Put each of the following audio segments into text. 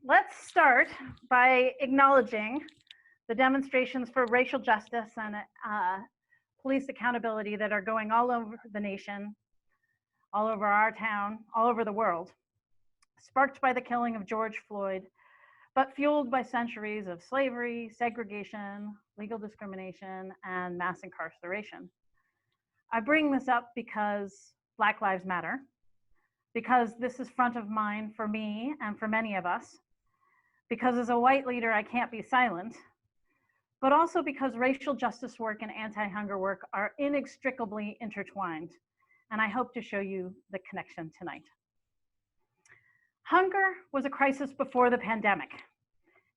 let's start by acknowledging the demonstrations for racial justice and police accountability that are going all over the nation, all over our town, all over the world, sparked by the killing of George Floyd, but fueled by centuries of slavery, segregation, legal discrimination, and mass incarceration. I bring this up because Black Lives Matter, because this is front of mind for me and for many of us, because as a white leader, I can't be silent, but also because racial justice work and anti-hunger work are inextricably intertwined. And I hope to show you the connection tonight. Hunger was a crisis before the pandemic.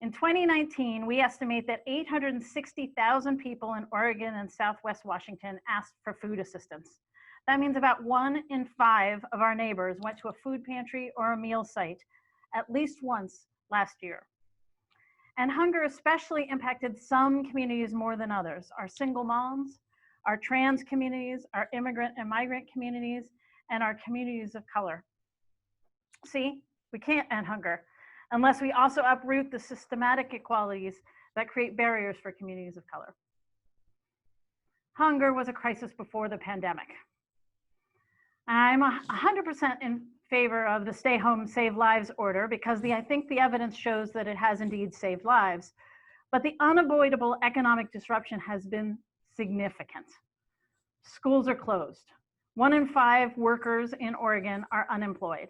In 2019, we estimate that 860,000 people in Oregon and Southwest Washington asked for food assistance. That means about 1 in 5 of our neighbors went to a food pantry or a meal site at least once last year. And hunger especially impacted some communities more than others: our single moms, our trans communities, our immigrant and migrant communities, and our communities of color. See, we can't end hunger unless we also uproot the systematic inequalities that create barriers for communities of color. Hunger was a crisis before the pandemic. I'm 100% in favor of the Stay Home, Save Lives order because I think the evidence shows that it has indeed saved lives. But the unavoidable economic disruption has been significant. Schools are closed. 1 in 5 workers in Oregon are unemployed.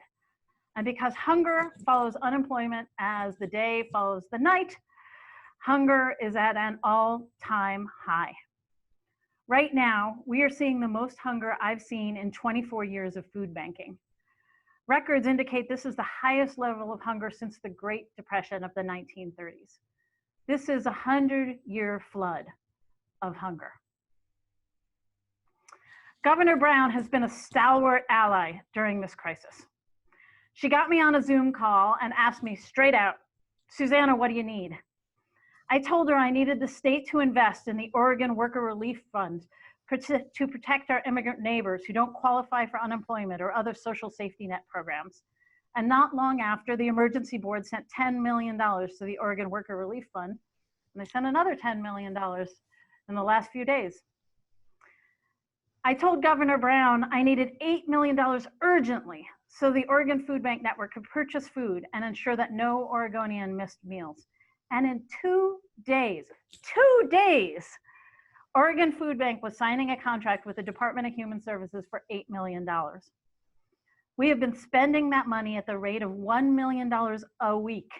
And because hunger follows unemployment as the day follows the night, hunger is at an all-time high. Right now, we are seeing the most hunger I've seen in 24 years of food banking. Records indicate this is the highest level of hunger since the Great Depression of the 1930s. This is a 100-year flood of hunger. Governor Brown has been a stalwart ally during this crisis. She got me on a Zoom call and asked me straight out, "Susanna, what do you need?" I told her I needed the state to invest in the Oregon Worker Relief Fund to protect our immigrant neighbors who don't qualify for unemployment or other social safety net programs. And not long after, the Emergency Board sent $10 million to the Oregon Worker Relief Fund, and they sent another $10 million in the last few days. I told Governor Brown I needed $8 million urgently so the Oregon Food Bank Network could purchase food and ensure that no Oregonian missed meals. And in 2 days, Oregon Food Bank was signing a contract with the Department of Human Services for $8 million. We have been spending that money at the rate of $1 million a week,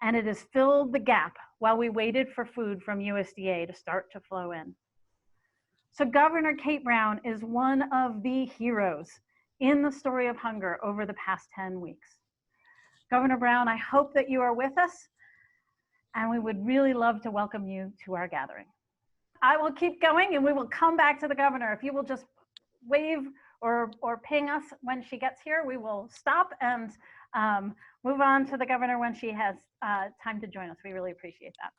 and it has filled the gap while we waited for food from USDA to start to flow in. So Governor Kate Brown is one of the heroes in the story of hunger over the past 10 weeks. Governor Brown, I hope that you are with us, and we would really love to welcome you to our gathering. I will keep going and we will come back to the governor. If you will just wave or ping us when she gets here, we will stop and move on to the governor when she has time to join us. We really appreciate that.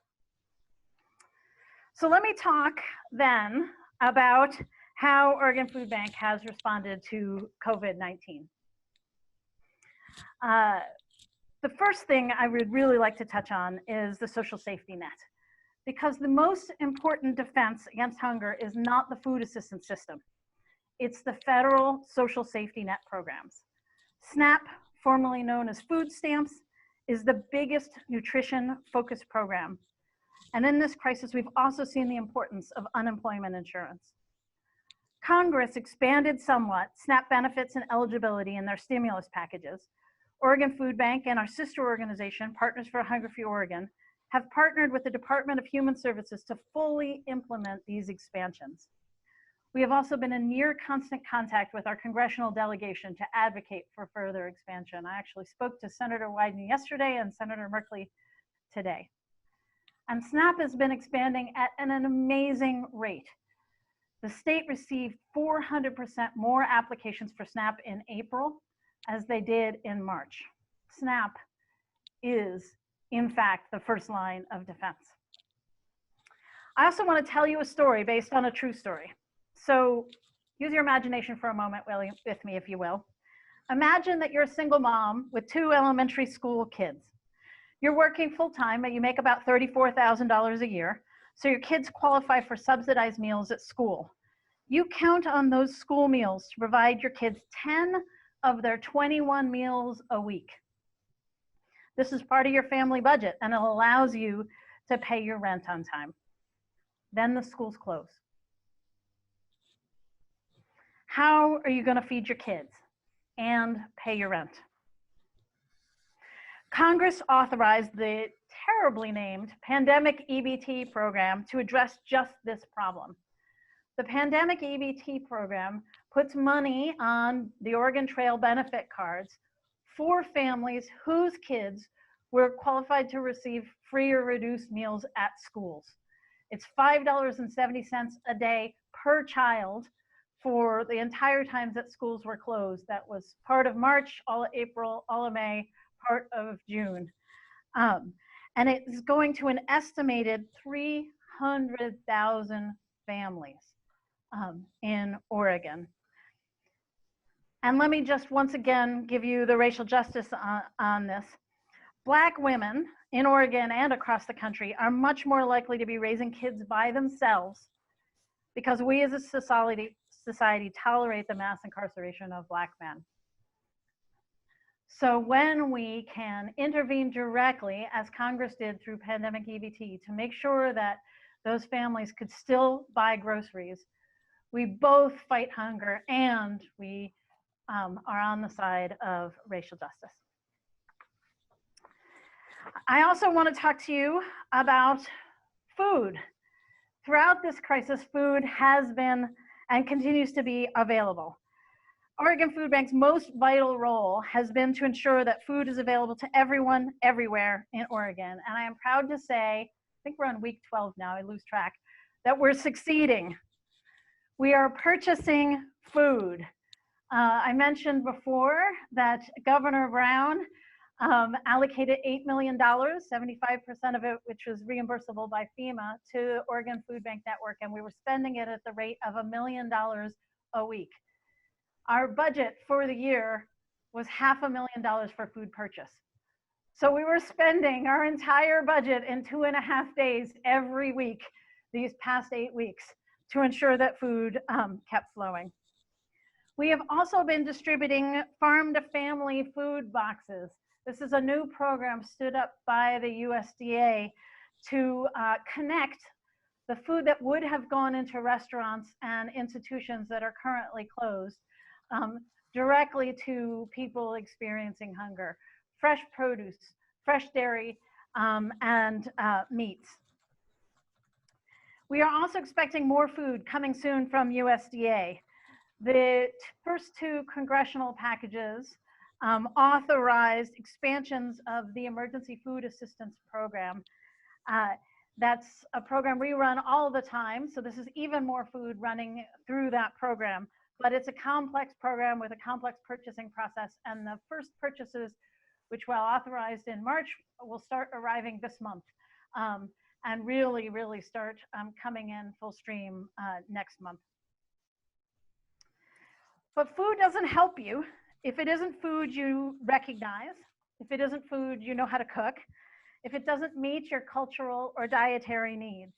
So let me talk then about how Oregon Food Bank has responded to COVID-19. The first thing I would really like to touch on is the social safety net, because the most important defense against hunger is not the food assistance system. It's the federal social safety net programs. SNAP, formerly known as food stamps, is the biggest nutrition-focused program. And in this crisis, we've also seen the importance of unemployment insurance. Congress expanded somewhat SNAP benefits and eligibility in their stimulus packages. Oregon Food Bank and our sister organization, Partners for Hunger-Free Oregon, have partnered with the Department of Human Services to fully implement these expansions. We have also been in near constant contact with our congressional delegation to advocate for further expansion. I actually spoke to Senator Wyden yesterday and Senator Merkley today. And SNAP has been expanding at an amazing rate. The state received 400% more applications for SNAP in April as they did in March. SNAP is, in fact, the first line of defense. I also want to tell you a story based on a true story. So use your imagination for a moment with me, if you will. Imagine that you're a single mom with 2 elementary school kids. You're working full-time, but you make about $34,000 a year, so your kids qualify for subsidized meals at school. You count on those school meals to provide your kids 10 of their 21 meals a week. This is part of your family budget, and it allows you to pay your rent on time. Then the schools close. How are you going to feed your kids and pay your rent? Congress authorized the terribly named Pandemic Ebt Program to address just this problem. The Pandemic Ebt Program puts money on the Oregon Trail benefit cards for families whose kids were qualified to receive free or reduced meals at schools. It's $5.70 a day per child for the entire time that schools were closed. That was part of March, all of April, all of May, part of June. And it is going to an estimated 300,000 families in Oregon. And let me just once again give you the racial justice on this. Black women in Oregon and across the country are much more likely to be raising kids by themselves because we as a society tolerate the mass incarceration of Black men. So when we can intervene directly, as Congress did through Pandemic EBT, to make sure that those families could still buy groceries, we both fight hunger and we are on the side of racial justice. I also want to talk to you about food. Throughout this crisis, food has been and continues to be available. Oregon Food Bank's most vital role has been to ensure that food is available to everyone, everywhere in Oregon. And I am proud to say, I think we're on week 12 now, I lose track, that we're succeeding. We are purchasing food. I mentioned before that Governor Brown allocated $8 million, 75% of it, which was reimbursable by FEMA, to Oregon Food Bank Network, and we were spending it at the rate of $1 million a week. Our budget for the year was $500,000 for food purchase. So we were spending our entire budget in 2.5 days every week, these past 8 weeks, to ensure that food kept flowing. We have also been distributing farm-to-family food boxes. This is a new program stood up by the USDA to connect the food that would have gone into restaurants and institutions that are currently closed directly to people experiencing hunger. Fresh produce, fresh dairy, and meats. We are also expecting more food coming soon from USDA. The first 2 congressional packages authorized expansions of the Emergency Food Assistance Program. That's a program we run all the time, so this is even more food running through that program. But it's a complex program with a complex purchasing process, and the first purchases, which were authorized in March, will start arriving this month and really start coming in full stream next month. But food doesn't help you if it isn't food you recognize, if it isn't food you know how to cook, if it doesn't meet your cultural or dietary needs.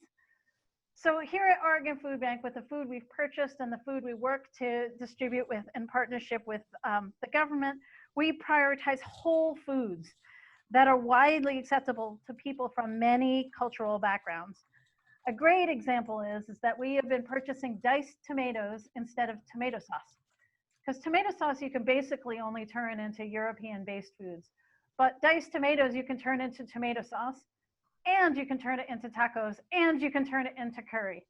So here at Oregon Food Bank, with the food we've purchased and the food we work to distribute with in partnership with the government, we prioritize whole foods that are widely acceptable to people from many cultural backgrounds. A great example is that we have been purchasing diced tomatoes instead of tomato sauce. Because tomato sauce you can basically only turn into European-based foods. But diced tomatoes you can turn into tomato sauce, and you can turn it into tacos, and you can turn it into curry.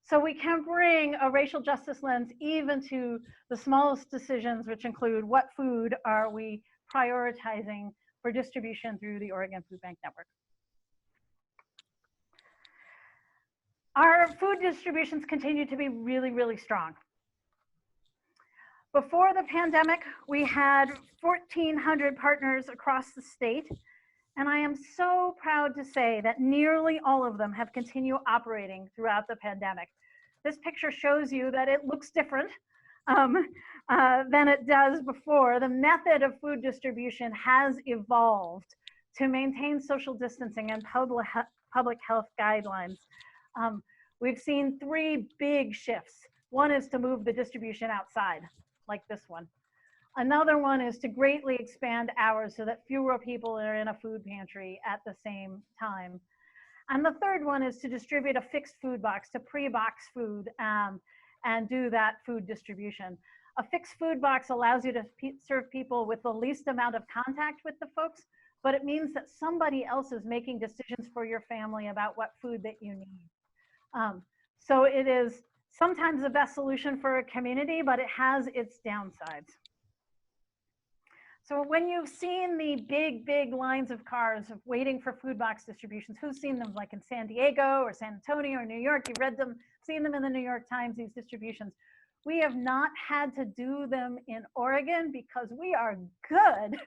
So we can bring a racial justice lens even to the smallest decisions, which include what food are we prioritizing for distribution through the Oregon Food Bank Network. Our food distributions continue to be really strong. Before the pandemic, we had 1,400 partners across the state, and I am so proud to say that nearly all of them have continued operating throughout the pandemic. This picture shows you that it looks different than it does before. The method of food distribution has evolved to maintain social distancing and public health guidelines. We've seen three big shifts. One is to move the distribution outside, like this one. Another one is to greatly expand hours so that fewer people are in a food pantry at the same time. And the third one is to distribute a fixed food box, to pre-box food and do that food distribution. A fixed food box allows you to serve people with the least amount of contact with the folks, but it means that somebody else is making decisions for your family about what food that you need. So it is sometimes the best solution for a community, but it has its downsides. So when you've seen the big lines of cars of waiting for food box distributions, who's seen them like in San Diego or San Antonio or New York? You've read them, seen them in the New York Times, these distributions. We have not had to do them in Oregon because we are good,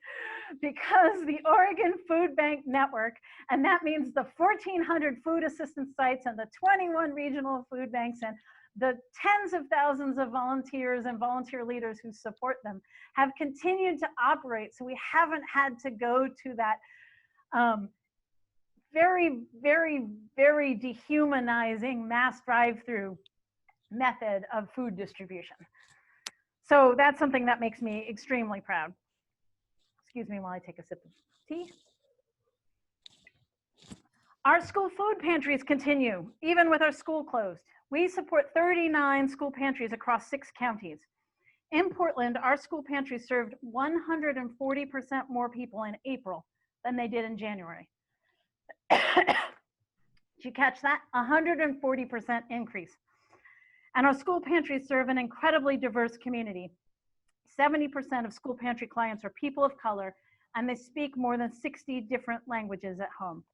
because the Oregon Food Bank Network, and that means the 1,400 food assistance sites and the 21 regional food banks and the tens of thousands of volunteers and volunteer leaders who support them, have continued to operate. So we haven't had to go to that very dehumanizing mass drive-through method of food distribution. So that's something that makes me extremely proud. Excuse me while I take a sip of tea. Our school food pantries continue, even with our school closed. We support 39 school pantries across 6 counties. In Portland, our school pantries served 140% more people in April than they did in January. Did you catch that? 140% increase. And our school pantries serve an incredibly diverse community. 70% of school pantry clients are people of color, and they speak more than 60 different languages at home.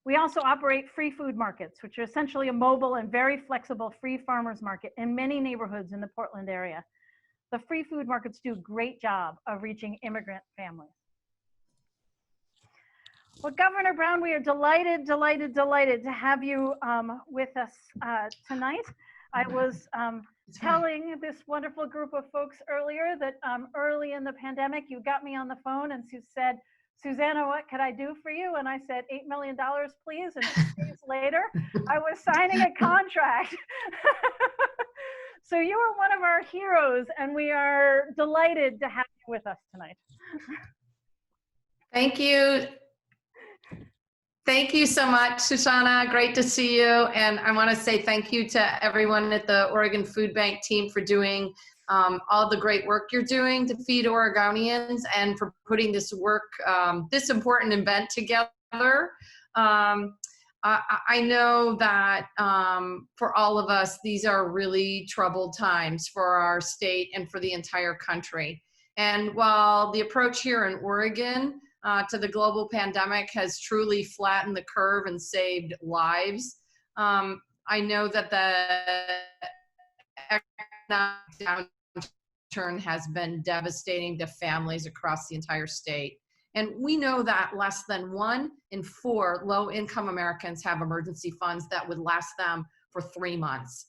We also operate free food markets, which are essentially a mobile and very flexible free farmers market in many neighborhoods in the Portland area. The free food markets do a great job of reaching immigrant families. Well, Governor Brown, we are delighted to have you with us tonight. I was telling this wonderful group of folks earlier that early in the pandemic, you got me on the phone and you said, Susanna, what could I do for you? And I said, $8 million, please. And 6 days later, I was signing a contract. So you are one of our heroes, and we are delighted to have you with us tonight. Thank you. Thank you so much, Susanna. Great to see you. And I want to say thank you to everyone at the Oregon Food Bank team for doing all the great work you're doing to feed Oregonians and for putting this work, this important event together. I know that for all of us, these are really troubled times for our state and for the entire country. And while the approach here in Oregon to the global pandemic has truly flattened the curve and saved lives, I know that the economic downturn has been devastating to families across the entire state. And we know that less than 1 in 4 low-income Americans have emergency funds that would last them for 3 months.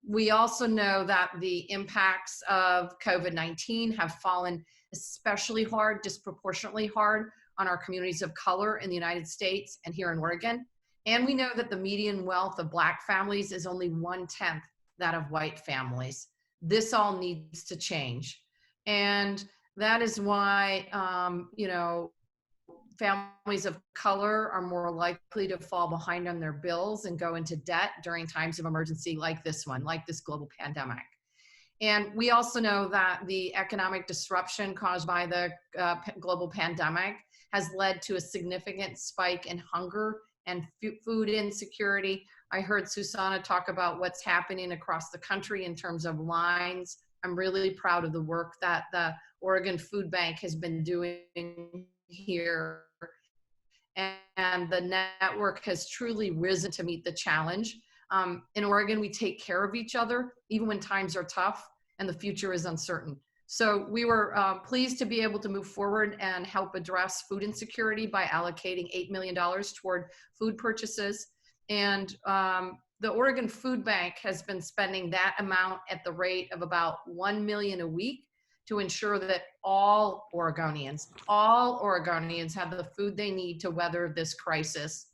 We also know that the impacts of COVID-19 have fallen especially hard, disproportionately hard on our communities of color in the United States and here in Oregon. And we know that the median wealth of Black families is only 1/10 that of white families. This all needs to change. And that is why, you know, families of color are more likely to fall behind on their bills and go into debt during times of emergency like this one, like this global pandemic. And we also know that the economic disruption caused by the global pandemic has led to a significant spike in hunger and food insecurity. I heard Susanna talk about what's happening across the country in terms of lines. I'm really proud of the work that the Oregon Food Bank has been doing here. And the network has truly risen to meet the challenge. In Oregon, we take care of each other, even when times are tough and the future is uncertain. So we were pleased to be able to move forward and help address food insecurity by allocating $8 million toward food purchases. And the Oregon Food Bank has been spending that amount at the rate of about $1 million a week to ensure that all Oregonians have the food they need to weather this crisis.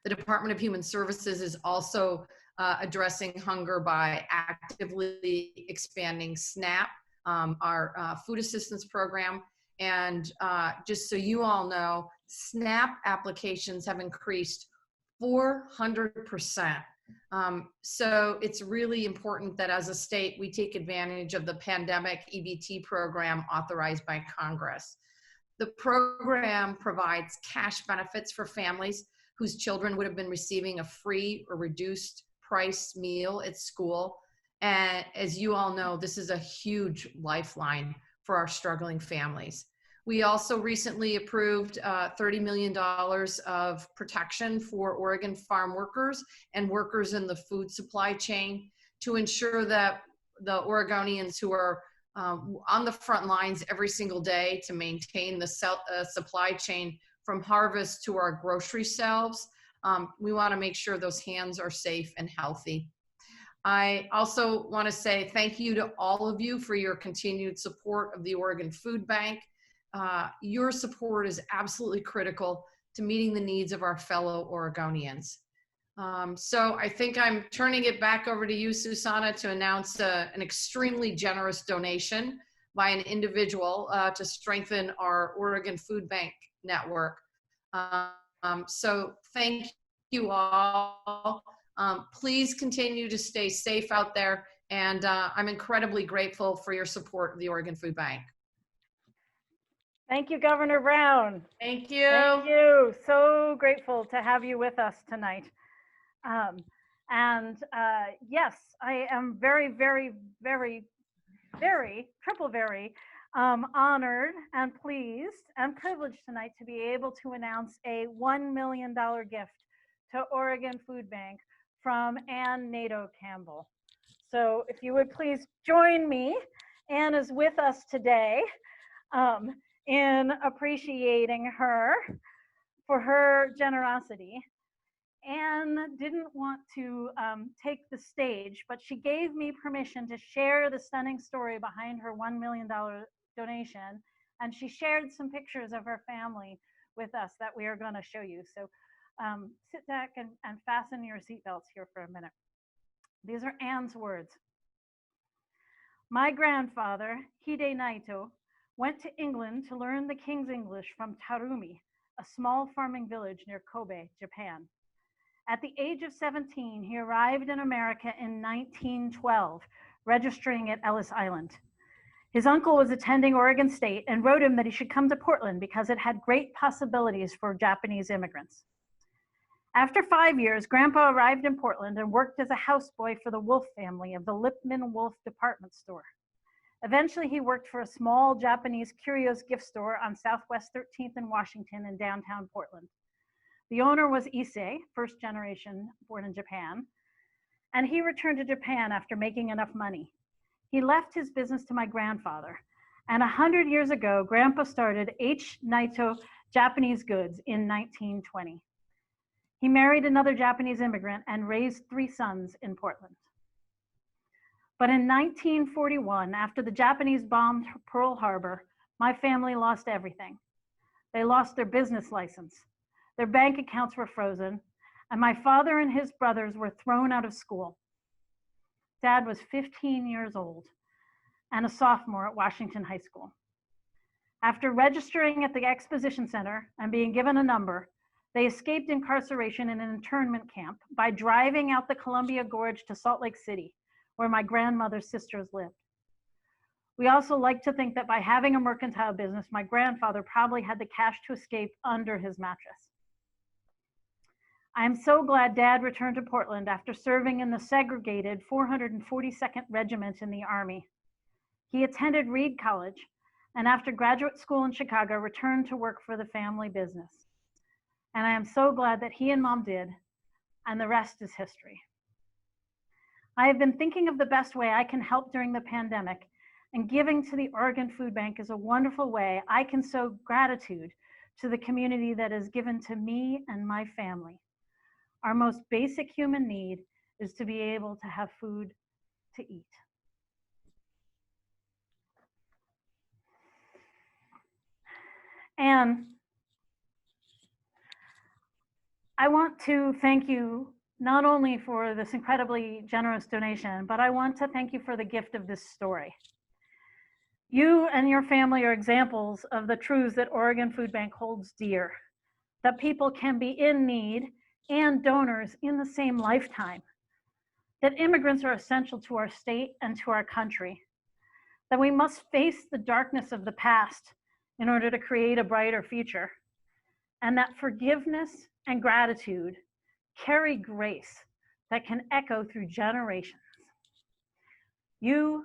The Department of Human Services is also addressing hunger by actively expanding SNAP, our food assistance program. And just so you all know, SNAP applications have increased 400%. So it's really important that as a state, we take advantage of the pandemic EBT program authorized by Congress. The program provides cash benefits for families whose children would have been receiving a free or reduced price meal at school. And as you all know, this is a huge lifeline for our struggling families. We also recently approved $30 million of protection for Oregon farm workers and workers in the food supply chain to ensure that the Oregonians who are on the front lines every single day to maintain the supply chain from harvest to our grocery shelves, we want to make sure those hands are safe and healthy. I also want to say thank you to all of you for your continued support of the Oregon Food Bank. Your support is absolutely critical to meeting the needs of our fellow Oregonians. So I think I'm turning it back over to you, Susanna, to announce an extremely generous donation by an individual to strengthen our Oregon Food Bank network. So thank you all. Please continue to stay safe out there. And I'm incredibly grateful for your support of the Oregon Food Bank. Thank you, Governor Brown. Thank you. Thank you. So grateful to have you with us tonight. Yes, I am very, very, very, very, triple very honored and pleased and privileged tonight to be able to announce a $1 million gift to Oregon Food Bank from Ann Nadeau Campbell. So if you would please join me. Ann is with us today in appreciating her for her generosity. Anne didn't want to take the stage, but she gave me permission to share the stunning story behind her $1 million donation. And she shared some pictures of her family with us that we are going to show you. So sit back and fasten your seatbelts here for a minute. These are Anne's words. My grandfather, Hide Naito, went to England to learn the King's English from Tarumi, a small farming village near Kobe, Japan. At the age of 17, he arrived in America in 1912, registering at Ellis Island. His uncle was attending Oregon State and wrote him that he should come to Portland because it had great possibilities for Japanese immigrants. After 5 years, Grandpa arrived in Portland and worked as a houseboy for the Wolf family of the Lipman Wolf department store. Eventually, he worked for a small Japanese curios gift store on Southwest 13th and Washington in downtown Portland. The owner was Issei, first generation born in Japan, and he returned to Japan after making enough money. He left his business to my grandfather, and 100 years ago, Grandpa started H. Naito Japanese Goods in 1920. He married another Japanese immigrant and raised 3 sons in Portland. But in 1941, after the Japanese bombed Pearl Harbor, my family lost everything. They lost their business license. Their bank accounts were frozen, and my father and his brothers were thrown out of school. Dad was 15 years old and a sophomore at Washington High School. After registering at the Exposition Center and being given a number, they escaped incarceration in an internment camp by driving out the Columbia Gorge to Salt Lake City, where my grandmother's sisters lived. We also like to think that by having a mercantile business, my grandfather probably had the cash to escape under his mattress. I am so glad Dad returned to Portland after serving in the segregated 442nd Regiment in the Army. He attended Reed College, and after graduate school in Chicago, returned to work for the family business. And I am so glad that he and Mom did, and the rest is history. I have been thinking of the best way I can help during the pandemic, and giving to the Oregon Food Bank is a wonderful way I can show gratitude to the community that is given to me and my family. Our most basic human need is to be able to have food to eat. And I want to thank you not only for this incredibly generous donation, but I want to thank you for the gift of this story. You and your family are examples of the truths that Oregon Food Bank holds dear, that people can be in need and donors in the same lifetime, that immigrants are essential to our state and to our country, that we must face the darkness of the past in order to create a brighter future, and that forgiveness and gratitude carry grace that can echo through generations. You,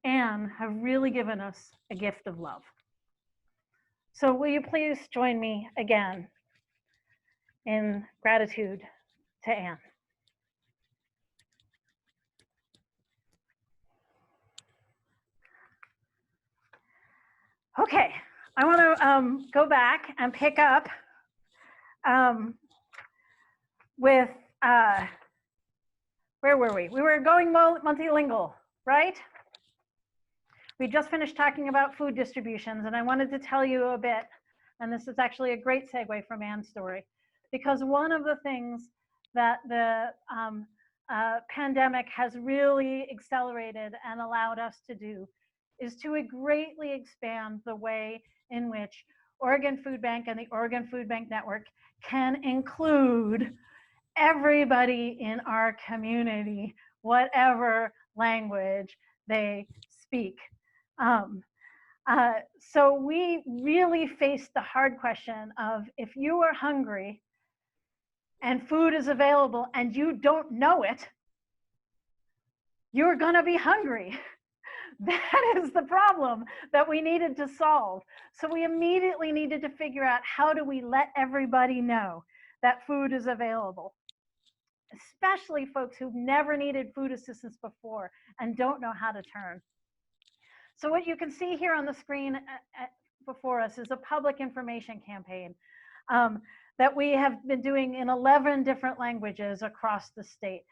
Anne, have really given us a gift of love. So will you please join me again in gratitude to Anne. Okay, I want to go back and pick up with, where were we? We were going multilingual, right? We just finished talking about food distributions, and I wanted to tell you a bit, and this is actually a great segue from Anne's story, because one of the things that the pandemic has really accelerated and allowed us to do is to greatly expand the way in which Oregon Food Bank and the Oregon Food Bank Network can include everybody in our community, whatever language they speak. So we really faced the hard question of, if you are hungry and food is available and you don't know it, you're gonna be hungry. That is the problem that we needed to solve. So we immediately needed to figure out, how do we let everybody know that food is available, especially folks who've never needed food assistance before and don't know how to turn. So what you can see here on the screen before us is a public information campaign that we have been doing in 11 different languages across the state.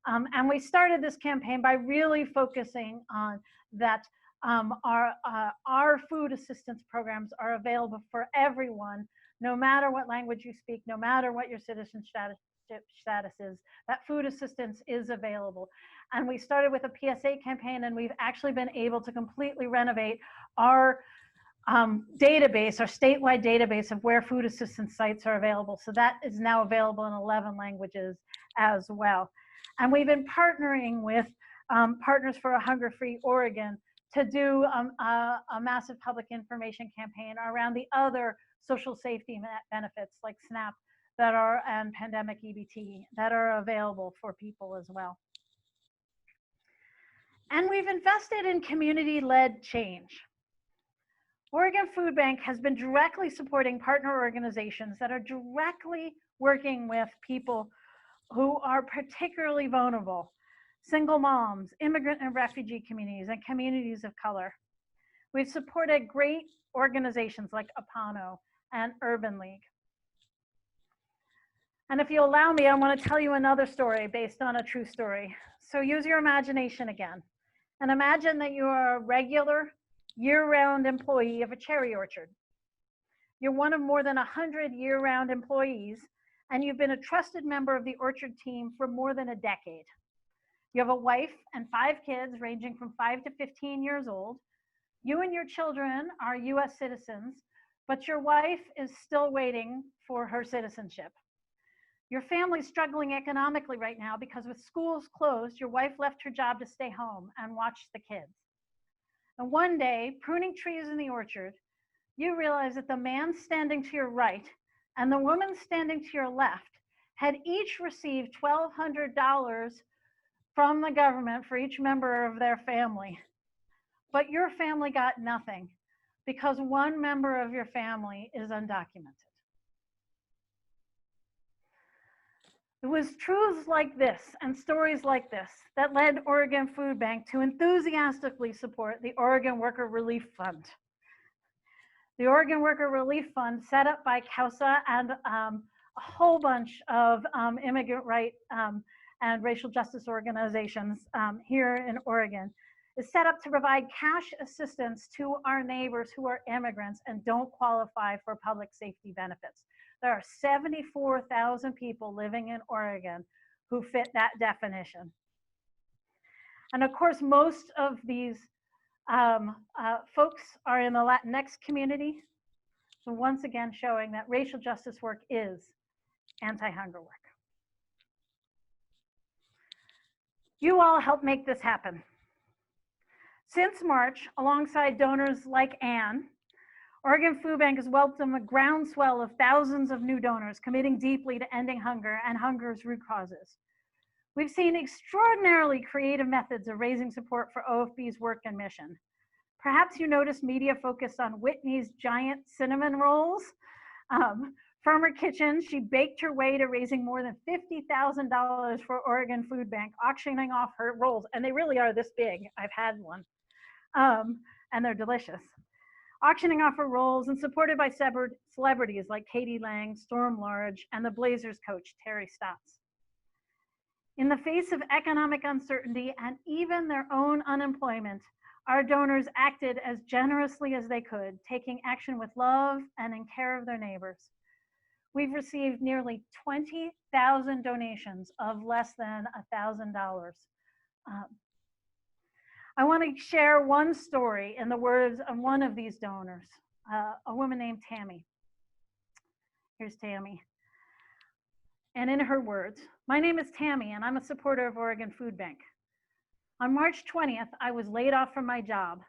And we started this campaign by really focusing on that our food assistance programs are available for everyone, no matter what language you speak, no matter what your citizenship status is, that food assistance is available. And we started with a PSA campaign, and we've actually been able to completely renovate our database, our statewide database of where food assistance sites are available. So that is now available in 11 languages as well. And we've been partnering with Partners for a Hunger-Free Oregon to do a massive public information campaign around the other social safety benefits like SNAP that are, and pandemic EBT that are available for people as well. And we've invested in community-led change. Oregon Food Bank has been directly supporting partner organizations that are directly working with people who are particularly vulnerable: single moms, immigrant and refugee communities, and communities of color. We've supported great organizations like Apano and Urban League. And if you allow me, I want to tell you another story based on a true story. So use your imagination again, and imagine that you are a regular, year-round employee of a cherry orchard. You're one of more than 100 year-round employees, and you've been a trusted member of the orchard team for more than a decade. You have a wife and 5 kids ranging from 5 to 15 years old. You and your children are US citizens, but your wife is still waiting for her citizenship. Your family's struggling economically right now because with schools closed, your wife left her job to stay home and watch the kids. And one day, pruning trees in the orchard, you realize that the man standing to your right and the woman standing to your left had each received $1,200 from the government for each member of their family. But your family got nothing because one member of your family is undocumented. It was truths like this and stories like this that led Oregon Food Bank to enthusiastically support the Oregon Worker Relief Fund. The Oregon Worker Relief Fund, set up by CAUSA and a whole bunch of immigrant right and racial justice organizations here in Oregon, is set up to provide cash assistance to our neighbors who are immigrants and don't qualify for public safety benefits. There are 74,000 people living in Oregon who fit that definition. And of course, most of these folks are in the Latinx community. So once again, showing that racial justice work is anti-hunger work. You all help make this happen. Since March, alongside donors like Anne, Oregon Food Bank has welcomed a groundswell of thousands of new donors committing deeply to ending hunger and hunger's root causes. We've seen extraordinarily creative methods of raising support for OFB's work and mission. Perhaps you noticed media focused on Whitney's giant cinnamon rolls. From her kitchen, she baked her way to raising more than $50,000 for Oregon Food Bank, auctioning off her rolls. And they really are this big. I've had one. And they're delicious. Auctioning off her rolls and supported by celebrities like Katie Lang, Storm Large, and the Blazers coach, Terry Stotts. In the face of economic uncertainty and even their own unemployment, our donors acted as generously as they could, taking action with love and in care of their neighbors. We've received nearly 20,000 donations of less than $1,000. I want to share one story in the words of one of these donors, a woman named Tammy. Here's Tammy. And in her words, "My name is Tammy and I'm a supporter of Oregon Food Bank. On March 20th, I was laid off from my job.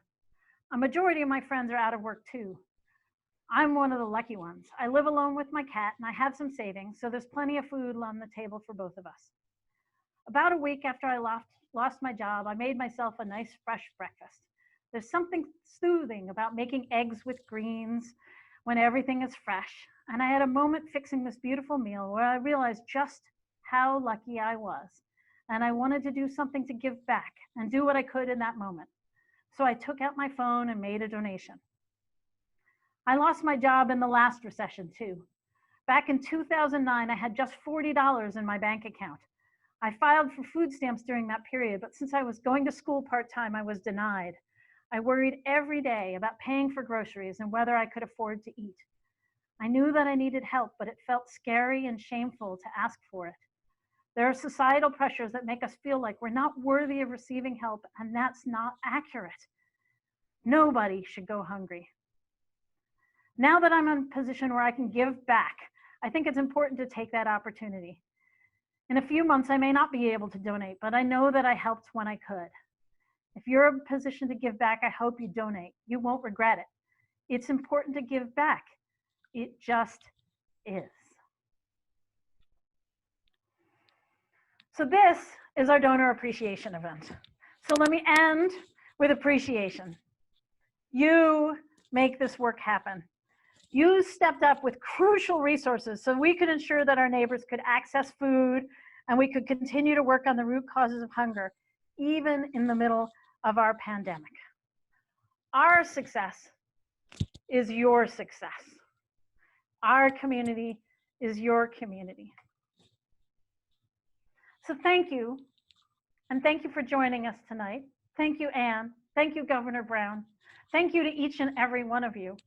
A majority of my friends are out of work too. I'm one of the lucky ones. I live alone with my cat and I have some savings, so there's plenty of food on the table for both of us. About a week after I lost my job, I made myself a nice fresh breakfast. There's something soothing about making eggs with greens when everything is fresh. And I had a moment fixing this beautiful meal where I realized just how lucky I was. And I wanted to do something to give back and do what I could in that moment. So I took out my phone and made a donation. I lost my job in the last recession too. Back in 2009, I had just $40 in my bank account. I filed for food stamps during that period, but since I was going to school part-time, I was denied. I worried every day about paying for groceries and whether I could afford to eat. I knew that I needed help, but it felt scary and shameful to ask for it. There are societal pressures that make us feel like we're not worthy of receiving help, and that's not accurate. Nobody should go hungry. Now that I'm in a position where I can give back, I think it's important to take that opportunity. In a few months, I may not be able to donate, but I know that I helped when I could. If you're in a position to give back, I hope you donate. You won't regret it. It's important to give back. It just is. So this is our donor appreciation event. So let me end with appreciation. You make this work happen. You stepped up with crucial resources so we could ensure that our neighbors could access food and we could continue to work on the root causes of hunger, even in the middle of our pandemic. Our success is your success. Our community is your community. So thank you, and thank you for joining us tonight. Thank you, Anne. Thank you, Governor Brown. Thank you to each and every one of you.